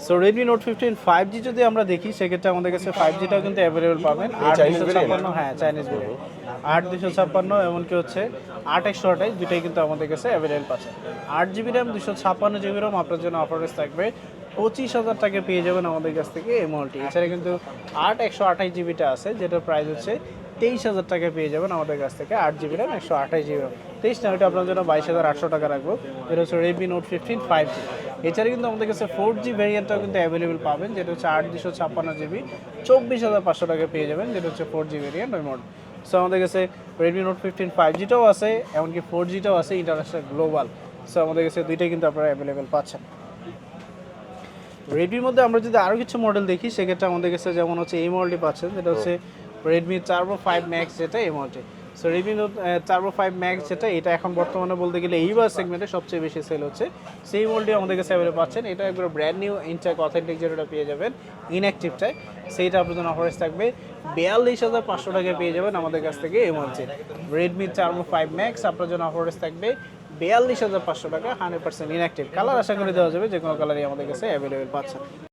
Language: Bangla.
সো Redmi Note 15 5G যদি আমরা দেখি সেক্ষেত্রে আমাদের কাছে 5Gটাও কিন্তু অ্যাভেলেবেল পাবেন 8256 হ্যাঁ চাইনিজ ভেরিয়েন্ট 8256 এমনকি হচ্ছে 8128 দুটাই কিন্তু আমাদের কাছে অ্যাভেলেবেল পাচ্ছেন 8GB RAM 256GB ROM আপনার জন্য অফারেস থাকবে 25,000 টাকা পেয়ে যাবেন আমাদের কাছ থেকে এই মডেলটি। এছাড়া কিন্তু 128GBটা আছে যেটার প্রাইস হচ্ছে 23,000 টাকা পেয়ে যাবেন আমাদের কাছ থেকে 8GB RAM 128GB RAM 23 না ওইটা আপনার জন্য 22,800 টাকা রাখবো। এটা হচ্ছে Redmi Note 15 5G। এছাড়া কিন্তু আমাদের কাছে 4G ভ্যারিয়েন্টটাও কিন্তু অ্যাভেলেবেল পাবেন যেটা হচ্ছে 8 256GB 24,500 টাকা পেয়ে যাবেন যেটা হচ্ছে 4G ভ্যারিয়েন্ট ওই মডেল। সো আমাদের কাছে Redmi Note 15 5Gটাও আছে এমনকি 4Gটাও আছে ইন্টারন্যাশনাল গ্লোবাল। সো আমাদের কাছে দুইটাই কিন্তু আপনারা অ্যাভেলেবেল পাচ্ছেন। রেডমির মধ্যে আমরা যদি আরও কিছু মডেল দেখি সেক্ষেত্রে আমাদের কাছে যেমন হচ্ছে এই মডেলটি পাচ্ছেন যেটা হচ্ছে Redmi Turbo 5 Max যেটা এই মডেলটি। সো Redmi Turbo 5 Max যেটা এটা এখন বর্তমানে বলতে গেলে এই বাস সেগমেন্টে সবচেয়ে বেশি সেল হচ্ছে সেই মডেলটি আমাদের কাছে অ্যাভেলেবল পাচ্ছেন। এটা একবার ব্র্যান্ড নিউ ইনটেক অথেন্টিক যেটা পেয়ে যাবেন ইনঅ্যাক্টিভটায় সেইটা আপনার জন্য অফারেস থাকবে 42,500 টাকায় পেয়ে যাবেন আমাদের কাছ থেকে এই মডেলটি। Redmi Turbo 5 Max আপনার জন্য অফারেস থাকবে 42,500 টাকা 100% ইনঅ্যাক্টিভ কালার আশা করে দেওয়া যাবে যে কোনো কালারই আমাদের কাছে অ্যাভেলেবেল পাচ্ছেন।